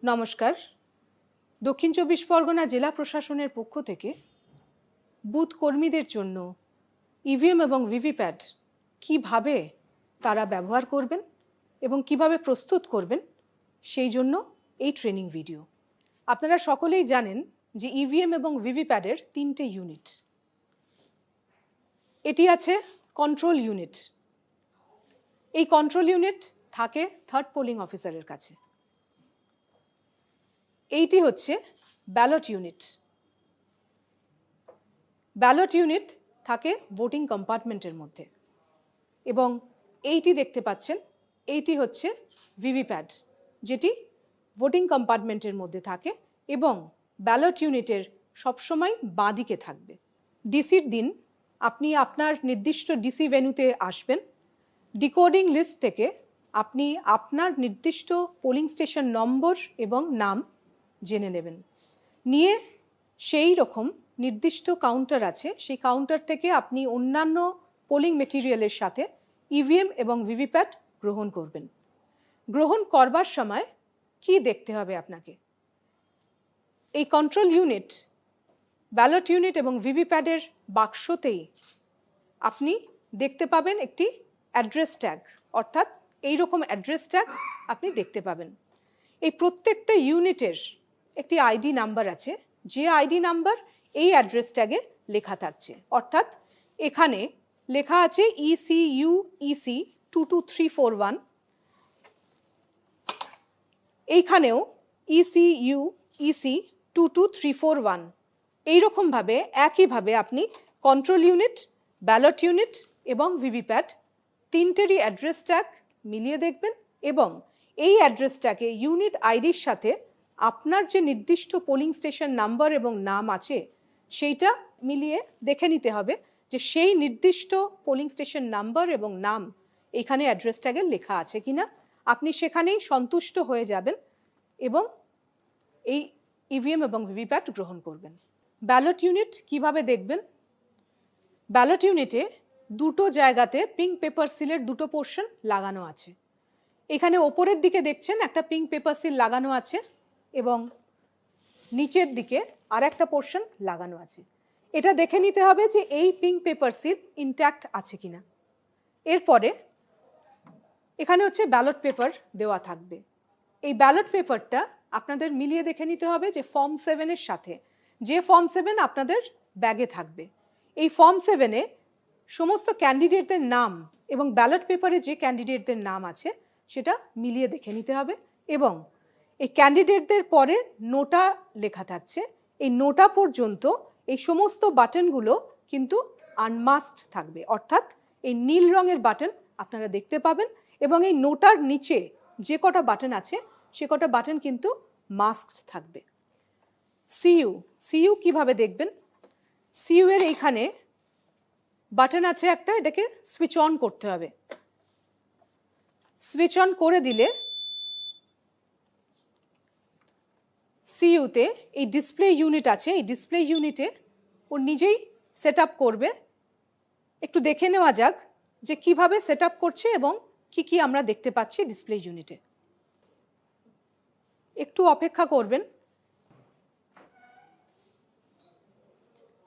নমস্কার। দক্ষিণ চব্বিশ পরগনা জেলা প্রশাসনের পক্ষ থেকে বুথ কর্মীদের জন্য ইভিএম এবং ভিভিপ্যাট কিভাবে তারা ব্যবহার করবেন এবং কিভাবে প্রস্তুত করবেন সেই জন্য এই ট্রেনিং ভিডিও। আপনারা সকলেই জানেন যে ইভিএম এবং ভিভিপ্যাটের তিনটে ইউনিট। এটি আছে কন্ট্রোল ইউনিট। এই কন্ট্রোল ইউনিট থাকে থার্ড পোলিং অফিসারের কাছে। এইটি হচ্ছে ব্যালট ইউনিট। ব্যালট ইউনিট থাকে ভোটিং কম্পার্টমেন্টের মধ্যে এবং এইটি দেখতে পাচ্ছেন, এইটি হচ্ছে ভিভিপ্যাট, যেটি ভোটিং কম্পার্টমেন্টের মধ্যে থাকে এবং ব্যালট ইউনিটের সবসময় বাঁ দিকে থাকবে। ডিসির দিন আপনি আপনার নির্দিষ্ট ডিসি ভেন্যুতে আসবেন। ডিকোডিং লিস্ট থেকে আপনি আপনার নির্দিষ্ট পোলিং স্টেশন নম্বর এবং নাম জেনে নেবেন। নিয়ে সেই রকম নির্দিষ্ট কাউন্টার আছে, সেই কাউন্টার থেকে আপনি অন্যান্য পোলিং মেটেরিয়ালের সাথে ইভিএম এবং ভিভিপ্যাট গ্রহণ করবেন। গ্রহণ করবার সময় কি দেখতে হবে আপনাকে? এই কন্ট্রোল ইউনিট, ব্যালট ইউনিট এবং ভিভিপ্যাটের বাক্সতেই আপনি দেখতে পাবেন একটি অ্যাড্রেস ট্যাগ, অর্থাৎ এই রকম অ্যাড্রেস ট্যাগ আপনি দেখতে পাবেন। এই প্রত্যেকটা ইউনিটের একটি আইডি নাম্বার আছে, যে আইডি নাম্বার এই অ্যাড্রেস ট্যাগে লেখা থাকছে। অর্থাৎ এখানে লেখা আছে ECU EC 22341, এইখানেও ECU EC 22341। এইরকমভাবে একইভাবে আপনি কন্ট্রোল ইউনিট, ব্যালট ইউনিট এবং ভিভিপ্যাট তিনটেরই অ্যাড্রেস ট্যাগ মিলিয়ে দেখবেন এবং এই অ্যাড্রেস ট্যাগে ইউনিট আইডির সাথে আপনার যে নির্দিষ্ট পোলিং স্টেশন নাম্বার এবং নাম আছে সেইটা মিলিয়ে দেখে নিতে হবে যে সেই নির্দিষ্ট পোলিং স্টেশন নাম্বার এবং নাম এখানে অ্যাড্রেস ট্যাগে লেখা আছে কিনা। আপনি সেখানেই সন্তুষ্ট হয়ে যাবেন এবং এই ইভিএম এবং ভিভিপ্যাট গ্রহণ করবেন। ব্যালট ইউনিট কিভাবে দেখবেন? ব্যালট ইউনিটে দুটো জায়গাতে পিঙ্ক পেপার সিলের দুটো পোর্শন লাগানো আছে। এখানে ওপরের দিকে দেখছেন একটা পিঙ্ক পেপার সিল লাগানো আছে এবং নিচের দিকে আর একটা পোর্শন লাগানো আছে। এটা দেখে নিতে হবে যে এই পিঙ্ক পেপার সিল ইনট্যাক্ট আছে কিনা। এরপরে এখানে হচ্ছে ব্যালট পেপার দেওয়া থাকবে। এই ব্যালট পেপারটা আপনাদের মিলিয়ে দেখে নিতে হবে যে ফর্ম 7-এর সাথে, যে ফর্ম 7 আপনাদের ব্যাগে থাকবে, এই ফর্ম 7-এ সমস্ত ক্যান্ডিডেটদের নাম এবং ব্যালট পেপারে যে ক্যান্ডিডেটদের নাম আছে সেটা মিলিয়ে দেখে নিতে হবে। এবং এই ক্যান্ডিডেটদের পরে নোটা লেখা থাকছে, এই নোটা পর্যন্ত এই সমস্ত বাটনগুলো কিন্তু আনমাস্কড থাকবে, অর্থাৎ এই নীল রঙের বাটন আপনারা দেখতে পাবেন এবং এই নোটার নিচে যে কটা বাটন আছে সে কটা বাটন কিন্তু মাস্কড থাকবে। সিইউ কিভাবে দেখবেন? সিইউ এর এইখানে বাটন আছে একটা, এটাকে সুইচ অন করতে হবে। সুইচ অন করে দিলে সিইউতে এই ডিসপ্লে ইউনিট আছে, এই ডিসপ্লে ইউনিটে ও নিজেই সেট আপ করবে। একটু দেখে নেওয়া যাক যে কিভাবে সেট আপ করছে এবং কি কি আমরা দেখতে পাচ্ছি ডিসপ্লে ইউনিটে। একটু অপেক্ষা করবেন।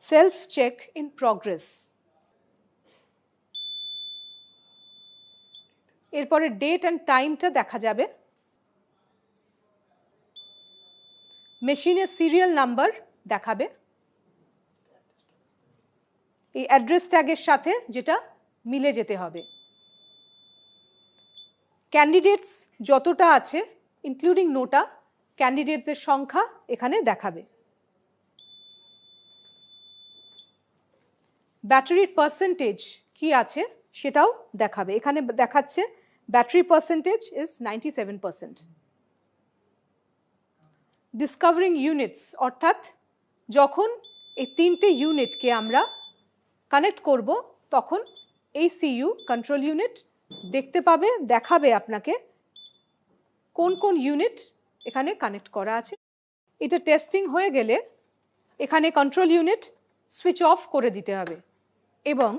Self check in progress. এরপরে ডেট অ্যান্ড টাইমটা দেখা যাবে। মেশিনের সিরিয়াল নাম্বার দেখাবে এই অ্যাড্রেস ট্যাগের সাথে, যেটা মিলে যেতে হবে। ক্যান্ডিডেটস যতটা আছে ইনক্লুডিং নোটা, ক্যান্ডিডেটসের সংখ্যা এখানে দেখাবে। ব্যাটারির পার্সেন্টেজ কি আছে সেটাও দেখাবে। এখানে দেখাচ্ছে battery percentage is 97%। Discovering units, অর্থাৎ যখন এই তিনটে ইউনিটকে আমরা কানেক্ট করব তখন এই সিইউ কন্ট্রোল ইউনিট দেখতে পাবে, দেখাবে আপনাকে কোন কোন ইউনিট এখানে কানেক্ট করা আছে। এটা টেস্টিং হয়ে গেলে এখানে কন্ট্রোল ইউনিট সুইচ অফ করে দিতে হবে এবং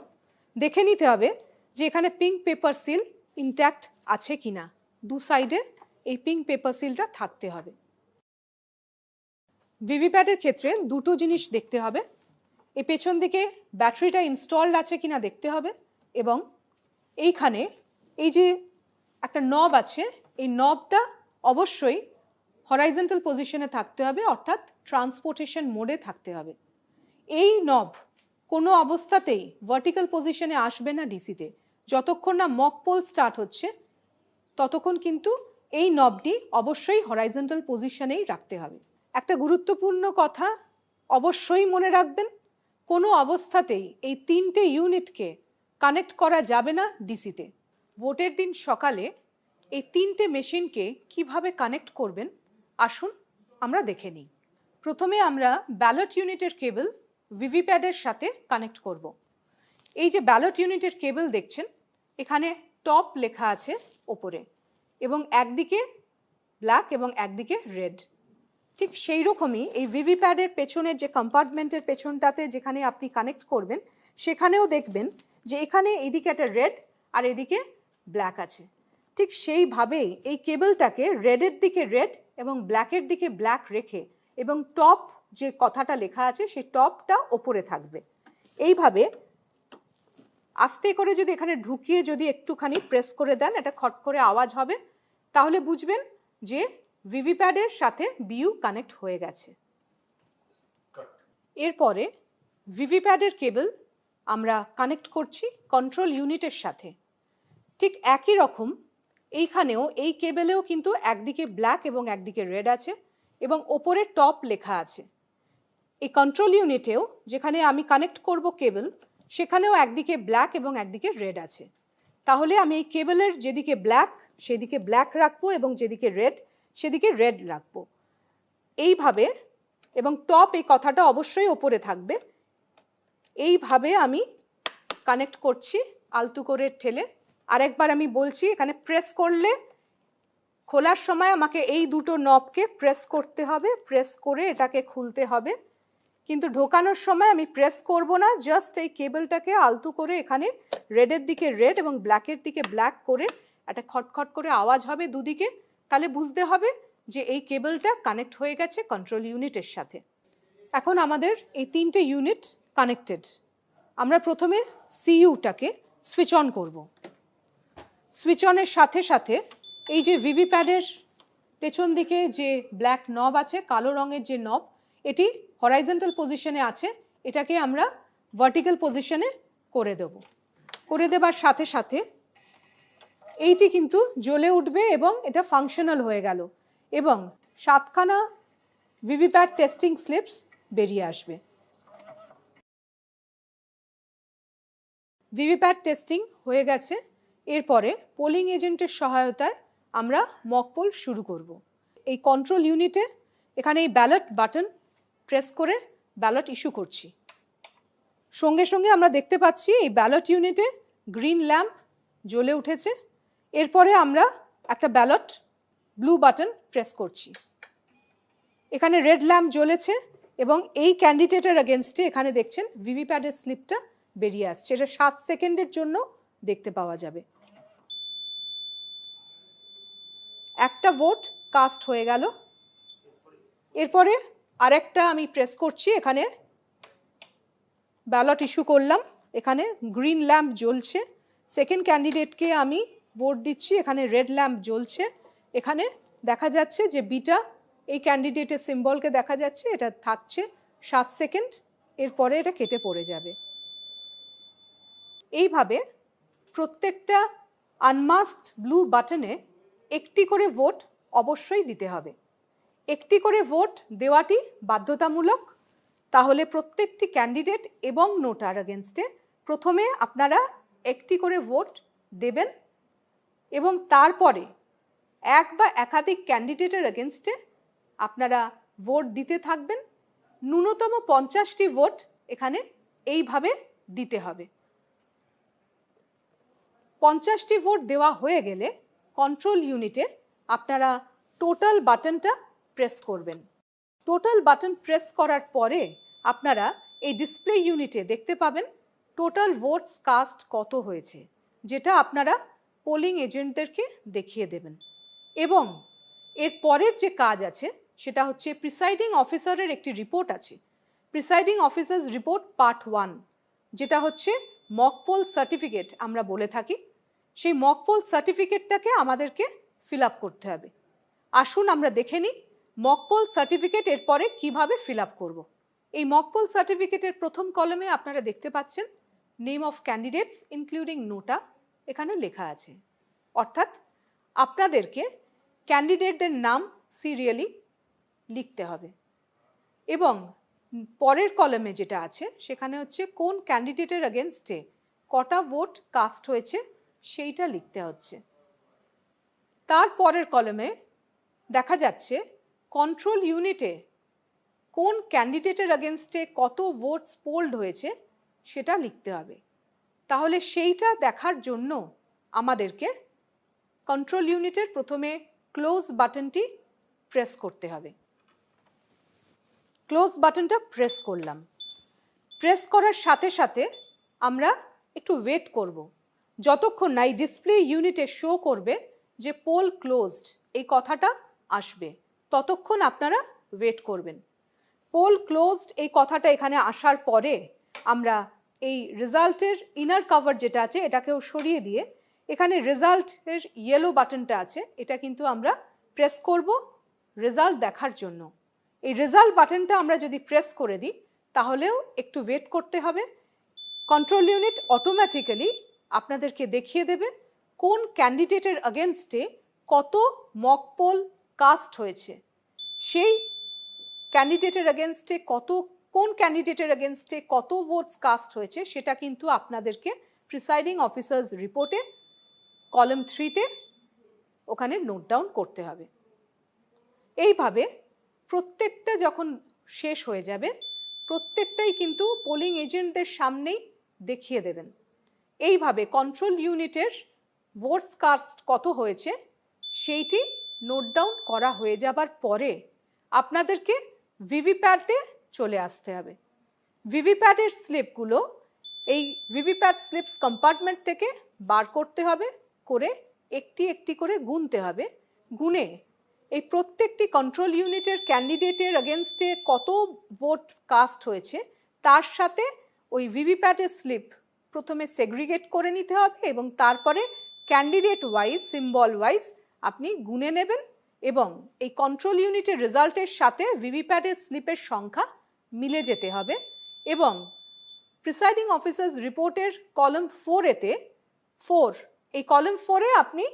দেখে নিতে হবে যে এখানে পিঙ্ক পেপার সিল ইনট্যাক্ট আছে কিনা। দু সাইডে এই পিঙ্ক পেপার সিলটা থাকতে হবে। ভিভিপ্যাটের ক্ষেত্রে দুটো জিনিস দেখতে হবে, এই পেছন দিকে ব্যাটারিটা ইনস্টলড আছে কিনা দেখতে হবে, এবং এইখানে এই যে একটা নব আছে, এই নবটা অবশ্যই হরাইজন্টাল পজিশনে থাকতে হবে, অর্থাৎ ট্রান্সপোর্টেশন মোডে থাকতে হবে। এই নব কোনো অবস্থাতেই ভার্টিক্যাল পজিশনে আসবে না ডিসিতে। যতক্ষণ না মক পোল স্টার্ট হচ্ছে ততক্ষণ কিন্তু এই নবটি অবশ্যই হরাইজন্টাল পজিশনেই রাখতে হবে। একটা গুরুত্বপূর্ণ কথা অবশ্যই মনে রাখবেন, কোনো অবস্থাতেই এই তিনটে ইউনিটকে কানেক্ট করা যাবে না ডিসিতে। ভোটের দিন সকালে এই তিনটে মেশিনকে কিভাবে কানেক্ট করবেন আসুন আমরা দেখে নিই। প্রথমে আমরা ব্যালট ইউনিটের কেবল ভিভিপ্যাডের সাথে কানেক্ট করব। এই যে ব্যালট ইউনিটের কেবল দেখছেন, এখানে টপ লেখা আছে ওপরে, এবং একদিকে ব্ল্যাক এবং একদিকে রেড। ঠিক সেই রকমই এই ভিভিপ্যাডের পেছনের যে কম্পার্টমেন্টের পেছনটাতে যেখানে আপনি কানেক্ট করবেন সেখানেও দেখবেন যে এখানে এদিকে একটা রেড আর এদিকে ব্ল্যাক আছে। ঠিক সেইভাবেই এই কেবলটাকে রেডের দিকে রেড এবং ব্ল্যাকের দিকে ব্ল্যাক রেখে, এবং টপ যে কথাটা লেখা আছে সেই টপটা ওপরে থাকবে। এইভাবে আস্তে করে যদি এখানে ঢুকিয়ে যদি একটুখানি প্রেস করে দেন, একটা খট করে আওয়াজ হবে, তাহলে বুঝবেন যে ভিভিপ্যাডের সাথে বিইউ কানেক্ট হয়ে গেছে। এরপরে ভিভিপ্যাডের কেবল আমরা কানেক্ট করছি কন্ট্রোল ইউনিটের সাথে। ঠিক একই রকম এইখানেও এই কেবলেও কিন্তু একদিকে ব্ল্যাক এবং একদিকে রেড আছে, এবং ওপরে টপ লেখা আছে। এই কন্ট্রোল ইউনিটেও যেখানে আমি কানেক্ট করব কেবল, সেখানেও একদিকে ব্ল্যাক এবং একদিকে রেড আছে। তাহলে আমি এই কেবলের যেদিকে ব্ল্যাক সেদিকে ব্ল্যাক রাখবো, এবং যেদিকে রেড সেদিকে রেড রাখবো এইভাবে, এবং টপ এই কথাটা অবশ্যই ওপরে থাকবে। এইভাবে আমি কানেক্ট করছি আলতু করে ঠেলে। আরেকবার আমি বলছি, এখানে প্রেস করলে খোলার সময় আমাকে এই দুটো নবকে প্রেস করতে হবে, প্রেস করে এটাকে খুলতে হবে, কিন্তু ঢোকানোর সময় আমি প্রেস করব না, জাস্ট এই কেবলটাকে আলতু করে এখানে রেডের দিকে রেড এবং ব্ল্যাকের দিকে ব্ল্যাক করে একটা খটখট করে আওয়াজ হবে দুদিকে, তাহলে বুঝতে হবে যে এই কেবলটা কানেক্ট হয়ে গেছে কন্ট্রোল ইউনিটের সাথে। এখন আমাদের এই তিনটে ইউনিট কানেক্টেড। আমরা প্রথমে সিইউটাকে সুইচ অন করব। সুইচ অনের সাথে সাথে এই যে ভিভিপ্যাডের পেছন দিকে যে ব্ল্যাক নব আছে, কালো রঙের যে নব, এটি হরাইজন্টাল পজিশনে আছে, এটাকে আমরা ভার্টিক্যাল পজিশনে করে দেব। করে দেবার সাথে সাথে এইটি কিন্তু জ্বলে উঠবে এবং এটা ফাংশনাল হয়ে গেল, এবং 7খানা ভিভিপ্যাড টেস্টিং স্লিপস বেরিয়ে আসবে। ভিভিপ্যাড টেস্টিং হয়ে গেছে। এরপরে পোলিং এজেন্টের সহায়তায় আমরা মক পোল শুরু করব। এই কন্ট্রোল ইউনিটে এখানে এই ব্যালট বাটন প্রেস করে ব্যালট ইস্যু করছি। সঙ্গে সঙ্গে আমরা দেখতে পাচ্ছি এই ব্যালট ইউনিটে গ্রিন ল্যাম্প জ্বলে উঠেছে। এরপরে আমরা একটা ব্যালট ব্লু বাটন প্রেস করছি। এখানে রেড ল্যাম্প জ্বলেছে, এবং এই ক্যান্ডিডেটের এগেনস্টে এখানে দেখছেন ভিভিপ্যাডের স্লিপটা বেরিয়ে আসছে। এটা 7 সেকেন্ডের জন্য দেখতে পাওয়া যাবে। একটা ভোট কাস্ট হয়ে গেল। এরপরে আরেকটা আমি প্রেস করছি, এখানে ব্যালট ইস্যু করলাম, এখানে গ্রিন ল্যাম্প জ্বলছে। সেকেন্ড ক্যান্ডিডেটকে আমি ভোট দিচ্ছি, এখানে রেড ল্যাম্প জ্বলছে। এখানে দেখা যাচ্ছে যে বিটা এই ক্যান্ডিডেটের সিম্বলকে দেখা যাচ্ছে, এটা থাকছে 7 সেকেন্ড, এরপরে এটা কেটে পড়ে যাবে। এইভাবে প্রত্যেকটা আনমাস্কড ব্লু বাটনে একটি করে ভোট অবশ্যই দিতে হবে। একটি করে ভোট দেওয়াটি বাধ্যতামূলক। তাহলে প্রত্যেকটি ক্যান্ডিডেট এবং নোটার এগেনস্টে প্রথমে আপনারা একটি করে ভোট দেবেন, এবং তারপরে এক বা একাধিক ক্যান্ডিডেটের এগেনস্টে আপনারা ভোট দিতে থাকবেন। ন্যূনতম 50টি ভোট এখানে এইভাবে দিতে হবে। 50টি ভোট দেওয়া হয়ে গেলে কন্ট্রোল ইউনিটে আপনারা টোটাল বাটনটা প্রেস করবেন। টোটাল বাটন প্রেস করার পরে আপনারা এই ডিসপ্লে ইউনিটে দেখতে পাবেন টোটাল ভোটস কাস্ট কত হয়েছে, যেটা আপনারা পোলিং এজেন্টদেরকে দেখিয়ে দেবেন। এবং এর পরের যে কাজ আছে সেটা হচ্ছে প্রিসাইডিং অফিসারের একটি রিপোর্ট আছে, প্রিসাইডিং অফিসার্স রিপোর্ট পার্ট 1, যেটা হচ্ছে মক পোল সার্টিফিকেট আমরা বলে থাকি। সেই মক পোল সার্টিফিকেটটাকে আমাদেরকে ফিল আপ করতে হবে। আসুন আমরা দেখে নিই মক পোল সার্টিফিকেট এরপরে কিভাবে ফিল আপ করব। এই মক পোল সার্টিফিকেটের প্রথম কলামে আপনারা দেখতে পাচ্ছেন নেম অফ ক্যান্ডিডেটস ইনক্লুডিং নোটা এখানে লেখা আছে, অর্থাৎ আপনাদেরকে ক্যান্ডিডেটদের নাম সিরিয়ালি লিখতে হবে। এবং পরের কলামে যেটা আছে সেখানে হচ্ছে কোন ক্যান্ডিডেটের এগেনস্টে কটা ভোট কাস্ট হয়েছে সেইটা লিখতে হচ্ছে। তার পরের কলামে দেখা যাচ্ছে কন্ট্রোল ইউনিটে কোন ক্যান্ডিডেটের এগেনস্টে কত ভোটস পোলড হয়েছে সেটা লিখতে হবে। তাহলে সেইটা দেখার জন্য আমাদেরকে কন্ট্রোল ইউনিটের প্রথমে ক্লোজ বাটনটি প্রেস করতে হবে। ক্লোজ বাটনটা প্রেস করলাম। প্রেস করার সাথে সাথে আমরা একটু ওয়েট করব, যতক্ষণ না এই ডিসপ্লে ইউনিটে শো করবে যে পোল ক্লোজড এই কথাটা আসবে, ততক্ষণ আপনারা ওয়েট করবেন। পোল ক্লোজড এই কথাটা এখানে আসার পরে আমরা এই রেজাল্টের ইনার কভার যেটা আছে এটাকেও সরিয়ে দিয়ে এখানে রেজাল্টের ইয়েলো বাটনটা আছে, এটা কিন্তু আমরা প্রেস করব রেজাল্ট দেখার জন্য। এই রেজাল্ট বাটনটা আমরা যদি প্রেস করে দিই তাহলেও একটু ওয়েট করতে হবে। কন্ট্রোল ইউনিট অটোমেটিক্যালি আপনাদেরকে দেখিয়ে দেবে কোন ক্যান্ডিডেটের এগেনস্টে কত মক পোল কাস্ট হয়েছে, সেই ক্যান্ডিডেটের এগেনস্টে কোন ক্যান্ডিডেটের এগেনস্টে কত ভোটস কাস্ট হয়েছে সেটা কিন্তু আপনাদেরকে প্রিসাইডিং অফিসার্স রিপোর্টে কলাম 3-তে ওখানে নোট ডাউন করতে হবে। এইভাবে প্রত্যেকটা যখন শেষ হয়ে যাবে প্রত্যেকটাই কিন্তু পোলিং এজেন্টদের সামনেই দেখিয়ে দেবেন। এইভাবে কন্ট্রোল ইউনিটের ভোটস কাস্ট কত হয়েছে সেইটি নোট ডাউন করা হয়ে যাবার পরে আপনাদেরকে ভিভিপ্যাটে চলে আসতে হবে। ভিভিপ্যাটের স্লিপগুলো এই ভিভিপ্যাট স্লিপস কম্পার্টমেন্ট থেকে বার করতে হবে, করে একটি একটি করে গুনতে হবে। গুনে এই প্রত্যেকটি কন্ট্রোল ইউনিটের ক্যান্ডিডেটের এগেনস্টে কত ভোট কাস্ট হয়েছে তার সাথে ওই ভিভিপ্যাটের স্লিপ প্রথমে সেগ্রিগেট করে নিতে হবে এবং তারপরে ক্যান্ডিডেট ওয়াইজ সিম্বল ওয়াইজ আপনি গুনে নেবেন এবং এই কন্ট্রোল ইউনিটের রেজাল্টের সাথে ভিভিপ্যাটের স্লিপের সংখ্যা মিলে যেতে হবে। এবং প্রিসাইডিং অফিসার্স রিপোর্টের কলাম 4-এতে এই কলাম 4-এ আপনি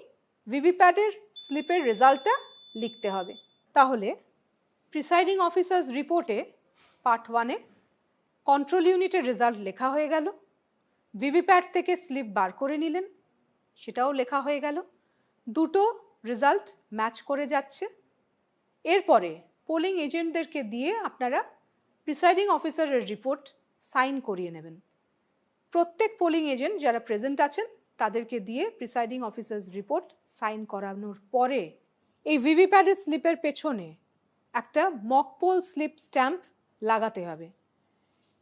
ভিভিপ্যাটের স্লিপের রেজাল্টটা লিখতে হবে। তাহলে প্রিসাইডিং অফিসার্স রিপোর্টে পার্ট 1-এ কন্ট্রোল ইউনিটের রেজাল্ট লেখা হয়ে গেল, ভিভিপ্যাট থেকে স্লিপ বার করে নিলেন সেটাও লেখা হয়ে গেল, দুটো রেজাল্ট ম্যাচ করে যাচ্ছে। এরপরে পোলিং এজেন্টদেরকে দিয়ে আপনারা প্রিসাইডিং অফিসারের রিপোর্ট সাইন করিয়ে নেবেন। প্রত্যেক পোলিং এজেন্ট যারা প্রেজেন্ট আছেন তাদেরকে দিয়ে প্রিসাইডিং অফিসার্স রিপোর্ট সাইন করানোর পরে এই ভিভিপ্যাটের স্লিপের পেছনে একটা মক পোল স্লিপ স্ট্যাম্প লাগাতে হবে।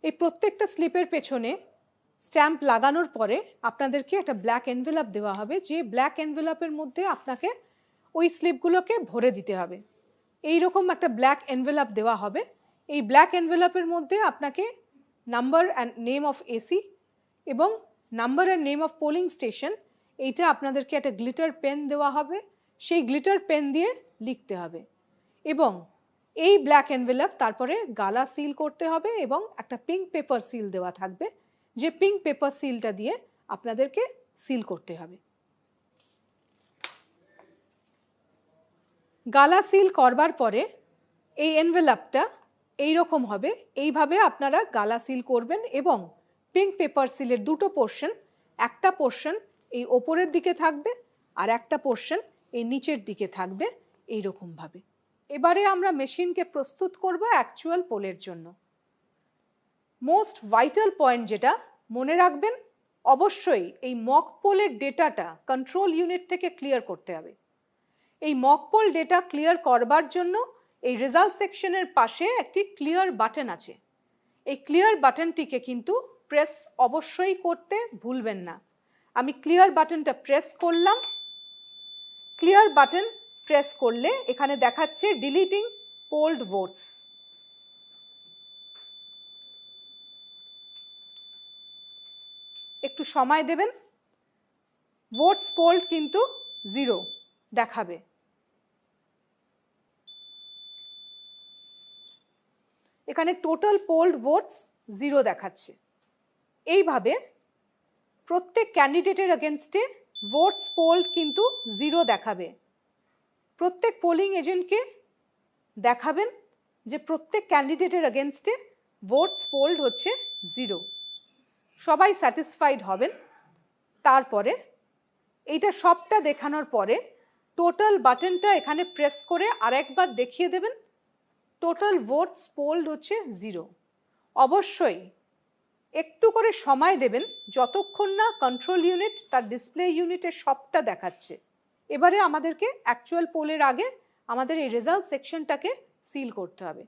এই প্রত্যেকটা স্লিপের পেছনে স্ট্যাম্প লাগানোর পরে আপনাদেরকে একটা ব্ল্যাক এনভেলপ দেওয়া হবে, যে ব্ল্যাক এনভেলপের মধ্যে আপনাকে ওই স্লিপগুলোকে ভরে দিতে হবে। এই রকম একটা ব্ল্যাক এনভেলপ দেওয়া হবে। এই ব্ল্যাক এনভেলপের মধ্যে আপনাকে number and name of AC এবং number and name of polling station এইটা আপনাদেরকে একটা গ্লিটার পেন দেওয়া হবে, সেই গ্লিটার পেন দিয়ে লিখতে হবে এবং এই ব্ল্যাক এনভেলপ তারপরে গালা সিল করতে হবে এবং একটা পিঙ্ক পেপার সিল দেওয়া থাকবে, যে পিঙ্ক পেপার সিলটা দিয়ে আপনাদেরকে সিল করতে হবে। গালা সিল করবার পরে এই এনভেলপটা এইরকম হবে, এইভাবে আপনারা গালা সিল করবেন এবং পিঙ্ক পেপার সিলের দুটো পোর্শন, একটা পোর্শন এই ওপরের দিকে থাকবে আর একটা পোর্শন এই নিচের দিকে থাকবে এইরকমভাবে। এবারে আমরা মেশিনকে প্রস্তুত করব অ্যাকচুয়াল পোলের জন্য। মোস্ট ভাইটাল পয়েন্ট যেটা মনে রাখবেন, অবশ্যই এই মক পোলের ডেটাটা কন্ট্রোল ইউনিট থেকে ক্লিয়ার করতে হবে। এই মক পোল ডেটা ক্লিয়ার করবার জন্য এই রেজাল্ট সেকশনের পাশে একটি ক্লিয়ার বাটন আছে, এই ক্লিয়ার বাটনটিকে কিন্তু প্রেস অবশ্যই করতে ভুলবেন না। আমি ক্লিয়ার বাটনটা প্রেস করলাম। ক্লিয়ার বাটন প্রেস করলে এখানে দেখাচ্ছে ডিলিটিং পোলড ভোটস। একটু সময় দেবেন। ভোটস পোলড কিন্তু 0 দেখাবে। এখানে টোটাল পোলড ভোটস 0 দেখাচ্ছে। এইভাবে প্রত্যেক ক্যান্ডিডেটের এগেনস্টে ভোটস পোলড কিন্তু 0 দেখাবে। প্রত্যেক পোলিং এজেন্টকে দেখাবেন যে প্রত্যেক ক্যান্ডিডেটের এগেনস্টে ভোটস পোলড হচ্ছে 0। সবাই স্যাটিসফাইড হবেন। তারপরে এইটা সবটা দেখানোর পরে টোটাল বাটনটা এখানে প্রেস করে আরেকবার দেখিয়ে দেবেন টোটাল ভোটস পোলড হচ্ছে 0। অবশ্যই একটু করে সময় দেবেন যতক্ষণ না কন্ট্রোল ইউনিট তার ডিসপ্লে ইউনিটে সবটা দেখাচ্ছে। এবারে আমাদেরকে অ্যাকচুয়াল পোলের আগে আমাদের এই রেজাল্ট সেকশনটাকে সিল করতে হবে।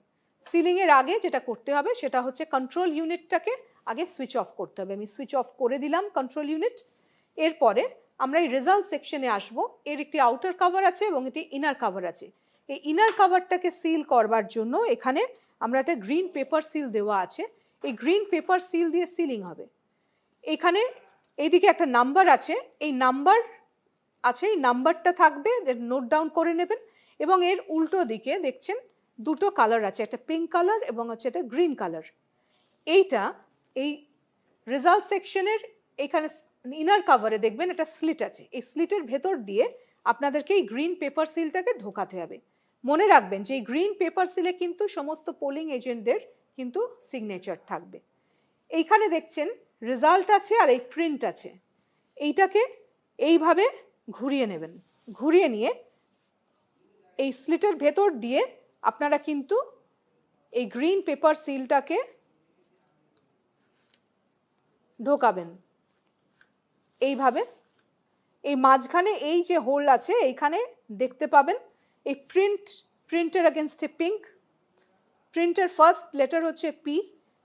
সিলিংয়ের আগে যেটা করতে হবে সেটা হচ্ছে কন্ট্রোল ইউনিটটাকে আগে সুইচ অফ করতে হবে। আমি সুইচ অফ করে দিলাম কন্ট্রোল ইউনিট। এরপরে আমরা এই রেজাল্ট সেকশনে আসব। এর একটি আউটার কভার আছে এবং একটি ইনার কভার আছে। এই ইনার কভারটাকে সিল করবার জন্য এখানে আমরা একটা গ্রিন পেপার সিল দেওয়া আছে। এই গ্রিন পেপার সিল দিয়ে সিলিং হবে। এখানে এইদিকে একটা নাম্বার আছে, এই নাম্বার আছে, এই নাম্বারটা থাকবে, নোট ডাউন করে নেবেন। এবং এর উল্টো দিকে দেখছেন দুটো কালার আছে, একটা পিঙ্ক কালার এবং হচ্ছে একটা গ্রিন কালার। এইটা এই রেজাল্ট সেকশনের এখানে ইনার কভারে দেখবেন একটা স্লিট আছে। এই স্লিটের ভেতর দিয়ে আপনাদেরকে এই গ্রিন পেপার সিলটাকে ঢোকাতে হবে। মনে রাখবেন যে এই গ্রিন পেপার সিলে কিন্তু সমস্ত পোলিং এজেন্টদের কিন্তু সিগনেচার থাকবে। এইখানে দেখছেন রেজাল্ট আছে আর এই প্রিন্ট আছে। এইটাকে এইভাবে ঘুরিয়ে নেবেন। ঘুরিয়ে নিয়ে এই স্লিটের ভেতর দিয়ে আপনারা কিন্তু এই গ্রিন পেপার সিলটাকে ঢোকাবেন এইভাবে। এই মাঝখানে এই যে হোল আছে এইখানে দেখতে পাবেন এই প্রিন্টের এগেনস্টে পিঙ্ক, প্রিন্টের ফার্স্ট লেটার হচ্ছে পি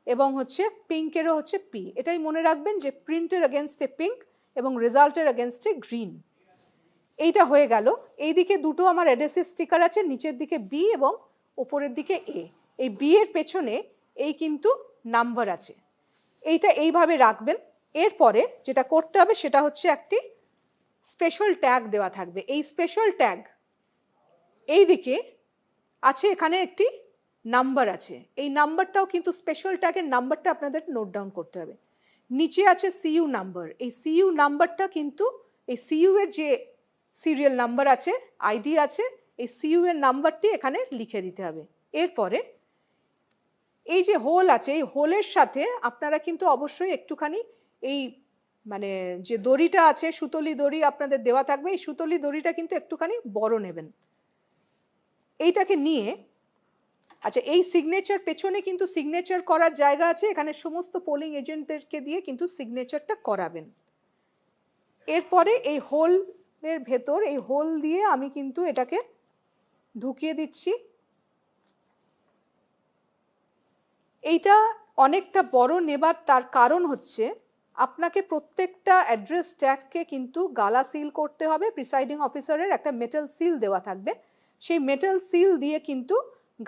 এবং হচ্ছে পিঙ্কেরও হচ্ছে পি। এটাই মনে রাখবেন যে প্রিন্টের এগেনস্টে পিঙ্ক এবং রেজাল্টের এগেনস্টে গ্রিন। এইটা হয়ে গেল। এইদিকে দুটো আমার অ্যাডহেসিভ স্টিকার আছে, নিচের দিকে বি এবং ওপরের দিকে এ। এই বি এর পেছনে এই কিন্তু নাম্বার আছে। এইটা এইভাবে রাখবেন। এরপরে যেটা করতে হবে সেটা হচ্ছে একটি স্পেশাল ট্যাগ দেওয়া থাকবে। এই স্পেশাল ট্যাগ এইদিকে আছে, এখানে একটি নাম্বার আছে। এই নাম্বারটাও কিন্তু স্পেশাল ট্যাগের নাম্বারটা আপনাদের নোট ডাউন করতে হবে। নিচে আছে সিইউ নাম্বার। এই সিইউ নাম্বারটা কিন্তু এই সিইউ এর যে সিরিয়াল নাম্বার আছে, আইডি আছে, এই সিইউ এর নাম্বারটি এখানে লিখে দিতে হবে। এরপরে এই যে হোল আছে, এই হোলের সাথে আপনারা কিন্তু অবশ্যই একটুখানি এই মানে যে দড়িটা আছে, সুতলি দড়ি আপনাদের দেওয়া থাকবে, এই সুতলি দড়িটা কিন্তু একটুখানি বড় নেবেন। এইটাকে নিয়ে আচ্ছা এই সিগনেচার পেছনে কিন্তু সিগনেচার করার জায়গা আছে, এখানে সমস্ত পোলিং এজেন্টদেরকে দিয়ে কিন্তু সিগনেচারটা করাবেন। এরপরে এই হোলের ভেতর এই হোল দিয়ে আমি কিন্তু এটাকে ঢুকিয়ে দিচ্ছি। এইটা অনেকটা বড় নেবার তার কারণ হচ্ছে আপনাকে প্রত্যেকটা অ্যাড্রেস ট্যাগকে কিন্তু গালা সিল করতে হবে। প্রিসাইডিং অফিসারের একটা মেটাল সিল দেওয়া থাকবে, সেই মেটাল সিল দিয়ে কিন্তু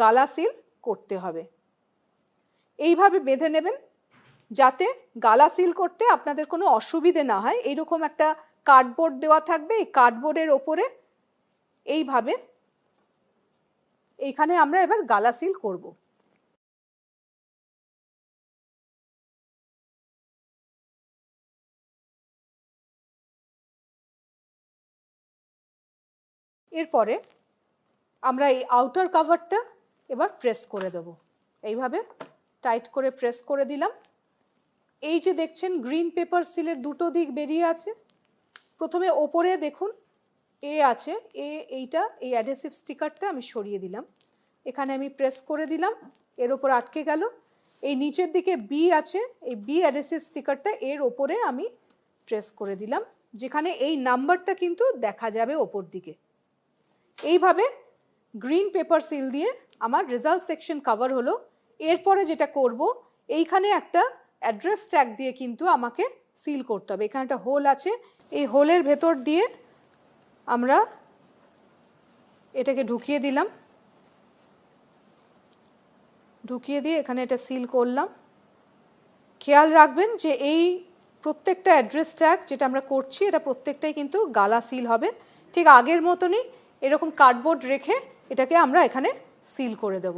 গালা সিল করতে হবে। এইভাবে বেঁধে নেবেন যাতে গালা সিল করতে আপনাদের কোনো অসুবিধে না হয়। এইরকম একটা কার্ডবোর্ড দেওয়া থাকবে, এই কার্ডবোর্ডের ওপরে এইভাবে এইখানে আমরা এবার গালা সিল করব। এরপরে আমরা এই আউটার কভারটা এবার প্রেস করে দেব। এইভাবে টাইট করে প্রেস করে দিলাম। এই যে দেখছেন গ্রিন পেপার সিলের দুটো দিক বেরিয়ে আছে। প্রথমে ওপরে দেখুন এ আছে, এইটা এই অ্যাডহেসিভ স্টিকারটা আমি সরিয়ে দিলাম, এখানে আমি প্রেস করে দিলাম, এর ওপর আটকে গেল। এই নিচের দিকে বি আছে, এই বি অ্যাডহেসিভ স্টিকারটা এর ওপরে আমি প্রেস করে দিলাম, যেখানে এই নাম্বারটা কিন্তু দেখা যাবে ওপর দিকে। এইভাবে গ্রিন পেপার সিল দিয়ে আমার রেজাল্ট সেকশন কভার হলো। এরপরে যেটা করব, এইখানে একটা অ্যাড্রেস ট্যাগ দিয়ে কিন্তু আমাকে সিল করতে হবে। এখানে একটা হোল আছে, এই হোলের ভেতর দিয়ে আমরা এটাকে ঢুকিয়ে দিলাম। ঢুকিয়ে দিয়ে এখানে এটা সিল করলাম। খেয়াল রাখবেন যে এই প্রত্যেকটা অ্যাড্রেস ট্যাগ যেটা আমরা করছি এটা প্রত্যেকটাই কিন্তু গালা সিল হবে। ঠিক আগের মতনই এরকম কার্ডবোর্ড রেখে এটাকে আমরা এখানে সিল করে দেব।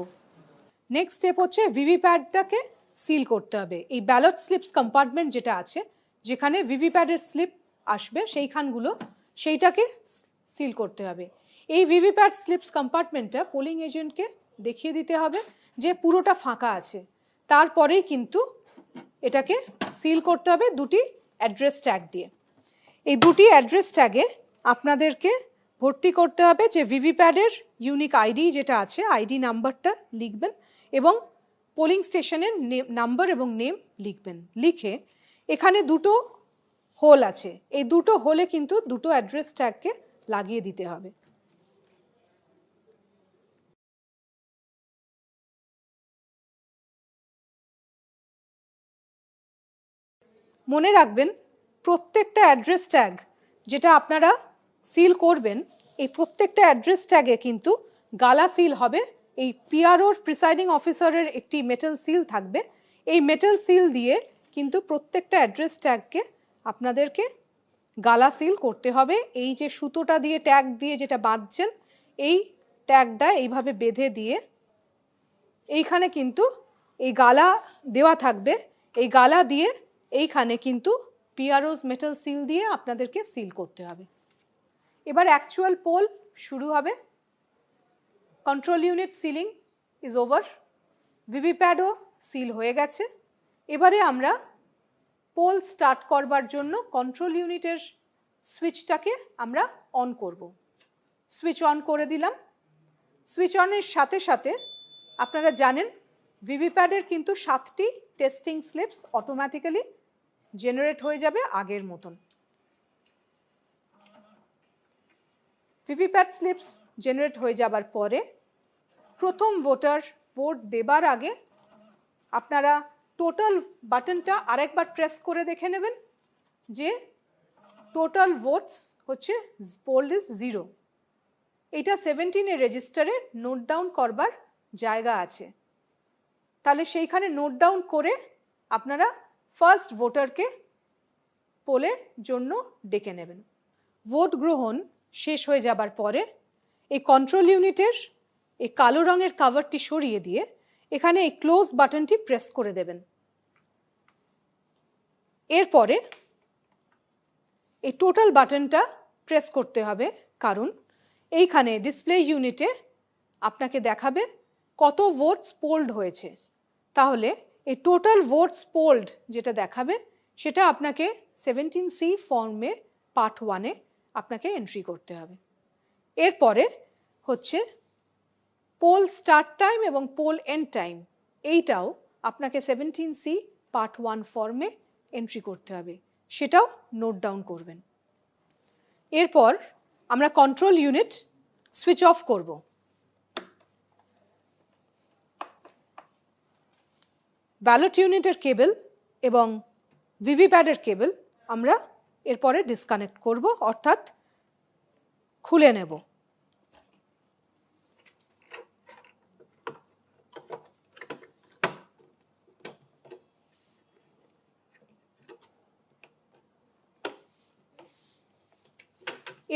নেক্সট স্টেপ হচ্ছে ভিভিপ্যাডটাকে সিল করতে হবে। এই ব্যালট স্লিপস কম্পার্টমেন্ট যেটা আছে, যেখানে ভিভিপ্যাডের স্লিপ আসবে সেইটাকে সিল করতে হবে। এই ভিভিপ্যাড স্লিপস কম্পার্টমেন্টটা পোলিং এজেন্টকে দেখিয়ে দিতে হবে যে পুরোটা ফাঁকা আছে, তারপরেই কিন্তু এটাকে সিল করতে হবে দুটি অ্যাড্রেস ট্যাগ দিয়ে। এই দুটি অ্যাড্রেস ট্যাগে আপনাদেরকে ভর্তি করতে হবে যে ভিভিপ্যাডের ইউনিক আইডি যেটা আছে, আইডি নাম্বারটা লিখবেন এবং পোলিং স্টেশনের নাম্বার এবং নেম লিখবেন। লিখে এখানে দুটো হোল আছে, এই দুটো হোলে কিন্তু দুটো অ্যাড্রেস ট্যাগকে লাগিয়ে দিতে হবে। মনে রাখবেন প্রত্যেকটা অ্যাড্রেস ট্যাগ যেটা আপনারা সিল করবেন, এই প্রত্যেকটা অ্যাড্রেস ট্যাগে কিন্তু গালা সিল হবে। এই পিআরওর প্রিসাইডিং অফিসারের একটি মেটাল সিল থাকবে, এই মেটাল সিল দিয়ে কিন্তু প্রত্যেকটা অ্যাড্রেস ট্যাগকে আপনাদেরকে গালা সিল করতে হবে। এই যে সুতোটা দিয়ে ট্যাগ দিয়ে যেটা বাঁধছেন, এই ট্যাগটা এইভাবে বেঁধে দিয়ে এইখানে কিন্তু এই গালা দেওয়া থাকবে, এই গালা দিয়ে এইখানে কিন্তু পিআরওস মেটাল সিল দিয়ে আপনাদেরকে সিল করতে হবে। এবার অ্যাকচুয়াল পোল শুরু হবে। Control unit sealing is over, ভিভিপ্যাডও সিল হয়ে গেছে। এবারে আমরা পোল স্টার্ট করবার জন্য কন্ট্রোল ইউনিটের সুইচটাকে আমরা অন করব। সুইচ অন করে দিলাম। সুইচ অনের সাথে সাথে আপনারা জানেন ভিভিপ্যাডের কিন্তু 7টি টেস্টিং স্লিপস অটোমেটিক্যালি জেনারেট হয়ে যাবে আগের মতন। ভিভিপ্যাড স্লিপস জেনারেট হয়ে যাবার পরে প্রথম ভোটার ভোট দেবার আগে আপনারা টোটাল বাটনটা আরেকবার প্রেস করে দেখে নেবেন যে টোটাল ভোটস হচ্ছে পোল ইজ 0। এটা 17 রেজিস্টারে নোট ডাউন করবার জায়গা আছে, তাহলে সেইখানে নোট ডাউন করে আপনারা ফার্স্ট ভোটারকে পোলের জন্য ডেকে নেবেন। ভোট গ্রহণ শেষ হয়ে যাবার পরে এই কন্ট্রোল ইউনিটের এই কালো রঙের কভারটি সরিয়ে দিয়ে এখানে এই ক্লোজ বাটনটি প্রেস করে দেবেন। এরপরে এই টোটাল বাটনটা প্রেস করতে হবে, কারণ এইখানে ডিসপ্লে ইউনিটে আপনাকে দেখাবে কত ভোটস পোল্ড হয়েছে। তাহলে এই টোটাল ভোটস পোল্ড যেটা দেখাবে সেটা আপনাকে 17C ফর্মে পার্ট 1-এ আপনাকে এন্ট্রি করতে হবে। এরপরে হচ্ছে পোল স্টার্ট টাইম এবং পোল এন্ড টাইম, এইটাও আপনাকে 17C পার্ট 1 ফর্মে এন্ট্রি করতে হবে, সেটাও নোট ডাউন করবেন। এরপর আমরা কন্ট্রোল ইউনিট সুইচ অফ করব। ব্যালট ইউনিটের কেবল এবং ভিভিপ্যাডের কেবল আমরা এরপরে ডিসকানেক্ট করব, অর্থাৎ খুলে নেব।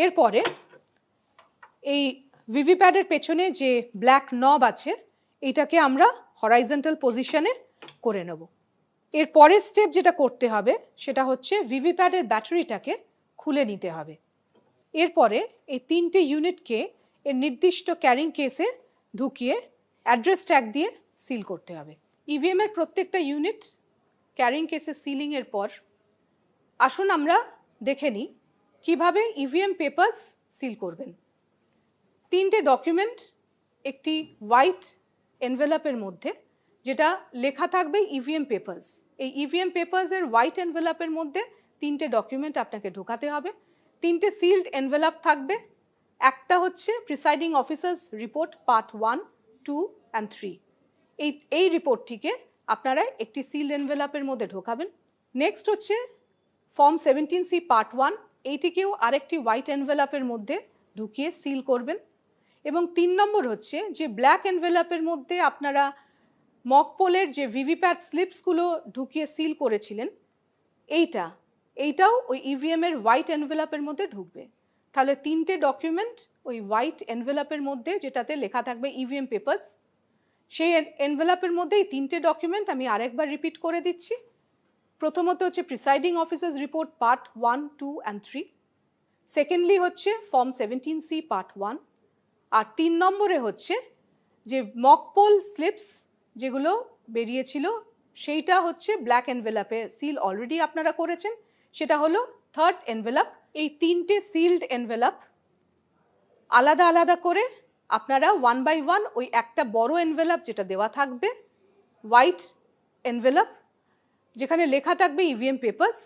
এরপরে এই ভিভিপ্যাডের পেছনে যে ব্ল্যাক নব আছে এটাকে আমরা হরাইজন্টাল পজিশনে করে নেব। এর পরের স্টেপ যেটা করতে হবে সেটা হচ্ছে ভিভিপ্যাডের ব্যাটারিটাকে খুলে নিতে হবে। এরপরে এই 3টে ইউনিটকে এর নির্দিষ্ট ক্যারিং কেসে ঢুকিয়ে অ্যাড্রেস ট্যাগ দিয়ে সিল করতে হবে। ইভিএম এর প্রত্যেকটা ইউনিট ক্যারিং কেসে সিলিংয়ের পর আসুন আমরা দেখে নিই কীভাবে ইভিএম পেপারস সিল করবেন। 3টে ডকুমেন্ট একটি হোয়াইট এনভেলপের মধ্যে, যেটা লেখা থাকবে ইভিএম পেপারস। এই ইভিএম পেপারসের হোয়াইট এনভেলপের মধ্যে 3টে ডকুমেন্ট আপনাকে ঢোকাতে হবে। 3টে সিল্ড এনভেলপ থাকবে। একটা হচ্ছে presiding officers report part 1, 2 and 3। এই রিপোর্টটিকে আপনারা একটি সিল্ড এনভেলপের মধ্যে ঢোকাবেন। নেক্সট হচ্ছে ফর্ম 17C পার্ট 1, এইটিকেও আরেকটি হোয়াইট এনভেলপের মধ্যে ঢুকিয়ে সিল করবেন। এবং 3 নম্বর হচ্ছে যে ব্ল্যাক এনভেলপের মধ্যে আপনারা মক পোলের যে ভিভিপ্যাট স্লিপসগুলো ঢুকিয়ে সিল করেছিলেন এইটাও ওই ইভিএমের হোয়াইট এনভেলপের মধ্যে ঢুকবে। তাহলে 3টে ডকুমেন্ট ওই হোয়াইট এনভেলপের মধ্যে, যেটাতে লেখা থাকবে ইভিএম পেপার্স, সেই এনভেলপের মধ্যে এই 3টে ডকুমেন্ট আমি আরেকবার রিপিট করে দিচ্ছি। প্রথমত হচ্ছে presiding officers report part 1, 2 and 3, secondly হচ্ছে ফর্ম 17C পার্ট 1, আর 3 নম্বরে হচ্ছে যে মক পোল স্লিপস যেগুলো বেরিয়েছিল সেইটা হচ্ছে ব্ল্যাক এনভেলপে সিল অলরেডি আপনারা করেছেন, সেটা হলো থার্ড এনভেলপ। এই 3টে সিলড এনভেলপ আলাদা আলাদা করে আপনারা 1 by 1 ওই একটা বড় এনভেলপ যেটা দেওয়া থাকবে হোয়াইট এনভেলপ যেখানে লেখা থাকবে ইভিএম পেপার্স,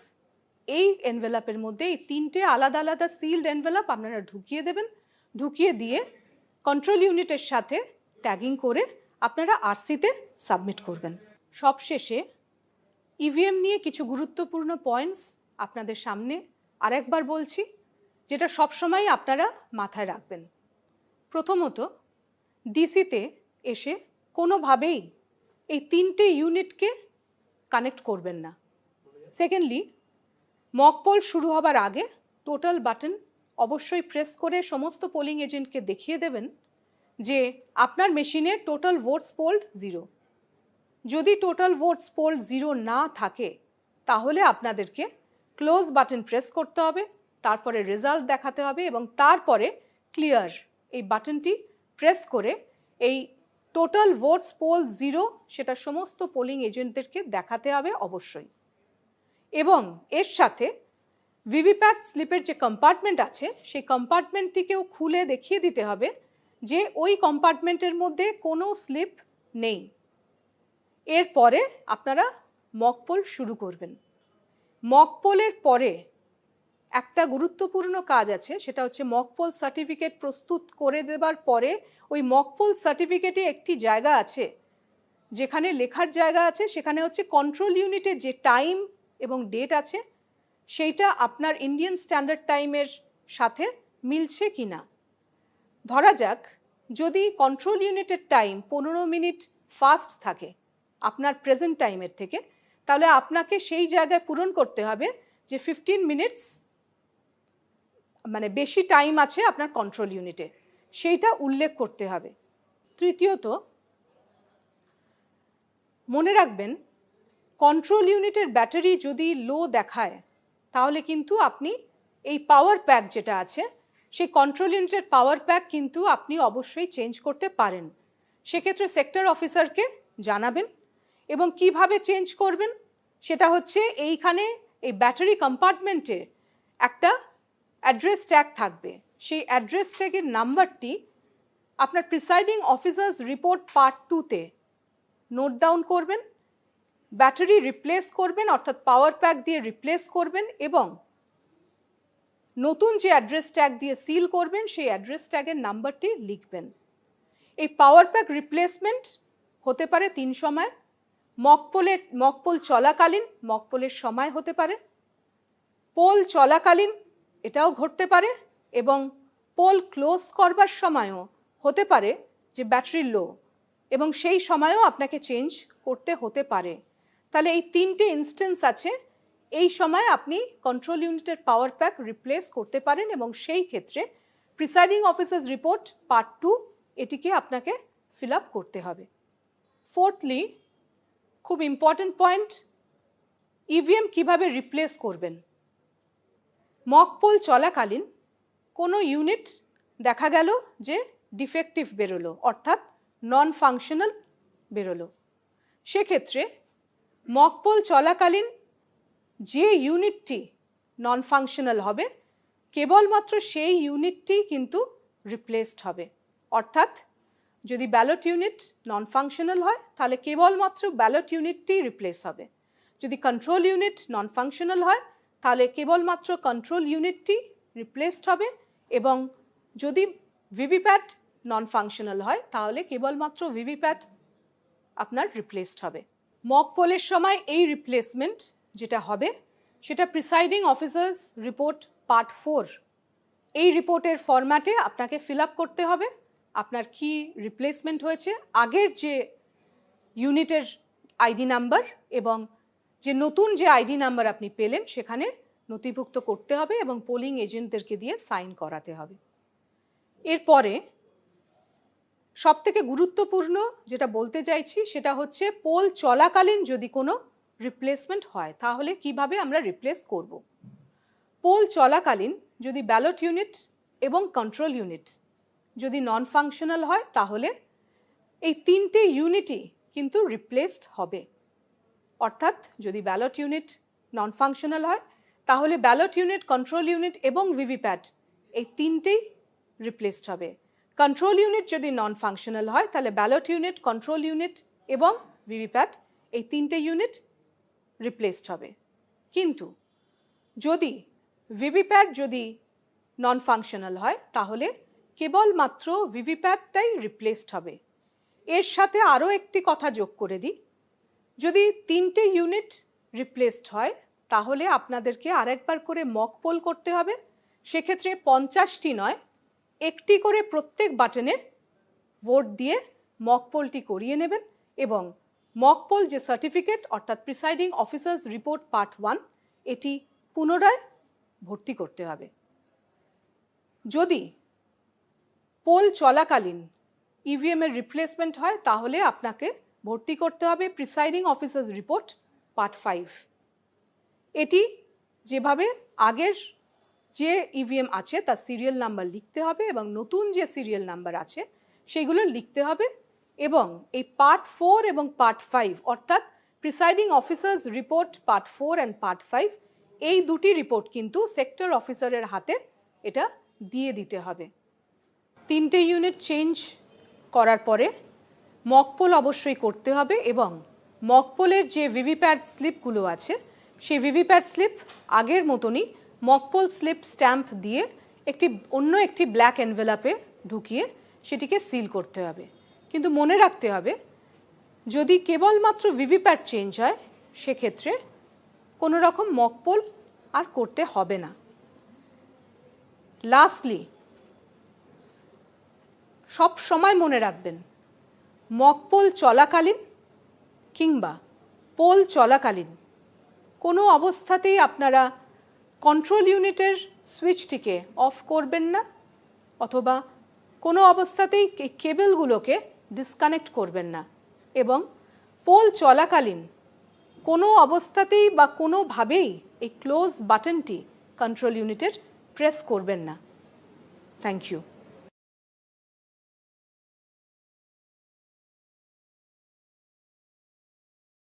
এই এনভেলপের মধ্যে এই 3টে আলাদা আলাদা সিলড এনভেলপ আপনারা ঢুকিয়ে দেবেন। ঢুকিয়ে দিয়ে কন্ট্রোল ইউনিটের সাথে ট্যাগিং করে আপনারা আরসিতে সাবমিট করবেন। সবশেষে ইভিএম নিয়ে কিছু গুরুত্বপূর্ণ পয়েন্টস আপনাদের সামনে আরেকবার বলছি, যেটা সবসময় আপনারা মাথায় রাখবেন। প্রথমত, ডিসিতে এসে কোনোভাবেই এই 3টে ইউনিটকে কানেক্ট করবেন না। সেকেন্ডলি, মক পোল শুরু হবার আগে টোটাল বাটন অবশ্যই প্রেস করে সমস্ত পোলিং এজেন্টকে দেখিয়ে দেবেন যে আপনার মেশিনে টোটাল ভোটস পোল্ড 0। যদি টোটাল ভোটস পোল্ড 0 না থাকে তাহলে আপনাদেরকে ক্লোজ বাটন প্রেস করতে হবে, তারপরে রেজাল্ট দেখাতে হবে এবং তারপরে ক্লিয়ার এই বাটনটি প্রেস করে এই টোটাল ভোটস পোল 0 সেটা সমস্ত পোলিং এজেন্টদেরকে দেখাতে হবে অবশ্যই। এবং এর সাথে ভিভিপ্যাট স্লিপের যে কম্পার্টমেন্ট আছে সেই কম্পার্টমেন্টটিকেও খুলে দেখিয়ে দিতে হবে যে ওই কম্পার্টমেন্টের মধ্যে কোনো স্লিপ নেই। এরপরে আপনারা মক পোল শুরু করবেন। মক পোলের পরে একটা গুরুত্বপূর্ণ কাজ আছে, সেটা হচ্ছে মক পোল সার্টিফিকেট প্রস্তুত করে দেবার পরে ওই মক পোল সার্টিফিকেটে একটি জায়গা আছে যেখানে লেখার জায়গা আছে, সেখানে হচ্ছে কন্ট্রোল ইউনিটের যে টাইম এবং ডেট আছে সেইটা আপনার ইন্ডিয়ান স্ট্যান্ডার্ড টাইমের সাথে মিলছে কি না। ধরা যাক যদি কন্ট্রোল ইউনিটের টাইম 15 মিনিট ফাস্ট থাকে আপনার প্রেজেন্ট টাইমের থেকে, তাহলে আপনাকে সেই জায়গায় পূরণ করতে হবে যে 15 মিনিটস মানে বেশি টাইম আছে আপনার কন্ট্রোল ইউনিটে, সেইটা উল্লেখ করতে হবে। তৃতীয়ত, মনে রাখবেন কন্ট্রোল ইউনিটের ব্যাটারি যদি লো দেখায় তাহলে কিন্তু আপনি এই পাওয়ার প্যাক যেটা আছে সেই কন্ট্রোল ইউনিটের পাওয়ার প্যাক কিন্তু আপনি অবশ্যই চেঞ্জ করতে পারেন। সেক্ষেত্রে সেক্টর অফিসারকে জানাবেন এবং কিভাবে চেঞ্জ করবেন সেটা হচ্ছে এইখানে এই ব্যাটারি কম্পার্টমেন্টে একটা অ্যাড্রেস ট্যাগ থাকবে, সেই অ্যাড্রেস ট্যাগের নাম্বারটি আপনার প্রিসাইডিং অফিসার্স রিপোর্ট পার্ট 2-তে নোট ডাউন করবেন, ব্যাটারি রিপ্লেস করবেন অর্থাৎ পাওয়ার প্যাক দিয়ে রিপ্লেস করবেন এবং নতুন যে অ্যাড্রেস ট্যাগ দিয়ে সিল করবেন সেই অ্যাড্রেস ট্যাগের নাম্বারটি লিখবেন। এই পাওয়ার প্যাক রিপ্লেসমেন্ট হতে পারে 3 সময়, মক পোল চলাকালীন, মক পোলের সময় হতে পারে, পোল চলাকালীন এটাও ঘটতে পারে এবং পোল ক্লোজ করবার সময়ও হতে পারে যে ব্যাটারি লো এবং সেই সময়ও আপনাকে চেঞ্জ করতে হতে পারে। তাহলে এই 3টে ইনস্ট্যান্স আছে, এই সময় আপনি কন্ট্রোল ইউনিটের পাওয়ার প্যাক রিপ্লেস করতে পারেন এবং সেই ক্ষেত্রে প্রিসাইডিং অফিসার্স রিপোর্ট পার্ট 2 এটিকে আপনাকে ফিল আপ করতে হবে। ফোর্থলি, খুব ইম্পর্টেন্ট পয়েন্ট, ইভিএম কিভাবে রিপ্লেস করবেন। মক পোল চলাকালীন কোনো ইউনিট দেখা গেল যে ডিফেক্টিভ বেরোলো অর্থাৎ নন ফাংশনাল বেরোলো, সেক্ষেত্রে মক পোল চলাকালীন যে ইউনিটটি নন ফাংশনাল হবে কেবলমাত্র সেই ইউনিটটি কিন্তু রিপ্লেসড হবে। অর্থাৎ যদি ব্যালট ইউনিট নন ফাংশনাল হয় তাহলে কেবলমাত্র ব্যালট ইউনিটটি রিপ্লেস হবে, যদি কন্ট্রোল ইউনিট নন ফাংশনাল হয় তাহলে কেবলমাত্র কন্ট্রোল ইউনিটটি রিপ্লেসড হবে এবং যদি ভিভিপ্যাট নন ফাংশনাল হয় তাহলে কেবলমাত্র ভিভিপ্যাট আপনার রিপ্লেসড হবে। মক পোলের সময় এই রিপ্লেসমেন্ট যেটা হবে সেটা প্রিসাইডিং অফিসার্স রিপোর্ট পার্ট 4 এই রিপোর্টের ফরম্যাটে আপনাকে ফিল আপ করতে হবে আপনার কি রিপ্লেসমেন্ট হয়েছে। আগের যে ইউনিটের আইডি নাম্বার এবং যে নতুন যে আইডি নাম্বার আপনি পেলেন সেখানে নথিভুক্ত করতে হবে এবং পোলিং এজেন্টদেরকে দিয়ে সাইন করাতে হবে। এরপরে সবথেকে গুরুত্বপূর্ণ যেটা বলতে চাইছি সেটা হচ্ছে পোল চলাকালীন যদি কোনো রিপ্লেসমেন্ট হয় তাহলে কিভাবে আমরা রিপ্লেস করব। পোল চলাকালীন যদি ব্যালট ইউনিট এবং কন্ট্রোল ইউনিট যদি নন ফাংশনাল হয় তাহলে এই তিনটে ইউনিটই কিন্তু রিপ্লেসড হবে। অর্থাৎ যদি ব্যালট ইউনিট নন ফাংশনাল হয় তাহলে ব্যালট ইউনিট, কন্ট্রোল ইউনিট এবং ভিভিপ্যাট এই তিনটেই রিপ্লেসড হবে। কন্ট্রোল ইউনিট যদি নন ফাংশনাল হয় তাহলে ব্যালট ইউনিট, কন্ট্রোল ইউনিট এবং ভিভিপ্যাট এই তিনটে ইউনিট রিপ্লেসড হবে। কিন্তু যদি ভিভিপ্যাট যদি নন ফাংশনাল হয় তাহলে কেবলমাত্র ভিভিপ্যাটটাই রিপ্লেসড হবে। এর সাথে আরও একটি কথা যোগ করে দিই, যদি তিনটে ইউনিট রিপ্লেসড হয় তাহলে আপনাদেরকে আরেকবার করে মক পোল করতে হবে। সেক্ষেত্রে 50টি নয়, একটি করে প্রত্যেক বাটনে ভোট দিয়ে মক পোলটি করিয়ে নেবেন এবং মক পোল যে সার্টিফিকেট অর্থাৎ প্রিসাইডিং অফিসার্স রিপোর্ট পার্ট 1 এটি পুনরায় ভর্তি করতে হবে। যদি পোল চলাকালীন ইভিএম এর রিপ্লেসমেন্ট হয় তাহলে আপনাকে ভর্তি করতে হবে প্রিসাইডিং অফিসার্স রিপোর্ট পার্ট 5। এটি যেভাবে আগের যে ইভিএম আছে তার সিরিয়াল নাম্বার লিখতে হবে এবং নতুন যে সিরিয়াল নাম্বার আছে সেগুলো লিখতে হবে এবং এই পার্ট 4 এবং পার্ট 5 অর্থাৎ presiding officers report part 4 and part 5 এই দুটি রিপোর্ট কিন্তু সেক্টর অফিসারের হাতে এটা দিয়ে দিতে হবে। তিনটে ইউনিট চেঞ্জ করার পরে মক পোল অবশ্যই করতে হবে এবং মক পোলের যে ভিভিপ্যাট স্লিপগুলো আছে সেই ভিভিপ্যাট স্লিপ আগের মতনই মক পোল স্লিপ স্ট্যাম্প দিয়ে অন্য একটি ব্ল্যাক এনভেলাপে ঢুকিয়ে সেটিকে সিল করতে হবে। কিন্তু মনে রাখতে হবে যদি কেবলমাত্র ভিভিপ্যাট চেঞ্জ হয় সেক্ষেত্রে কোনো রকম মক পোল আর করতে হবে না। লাস্টলি সব সময় মনে রাখবেন মক পোল চলাকালীন কিংবা পোল চলাকালীন কোনো অবস্থাতেই আপনারা কন্ট্রোল ইউনিটের সুইচটিকে অফ করবেন না অথবা কোনো অবস্থাতেই কেবলগুলোকে ডিসকানেক্ট করবেন না এবং পোল চলাকালীন কোনো অবস্থাতেই বা কোনোভাবেই এই ক্লোজ বাটনটি কন্ট্রোল ইউনিটের প্রেস করবেন না। Thank you.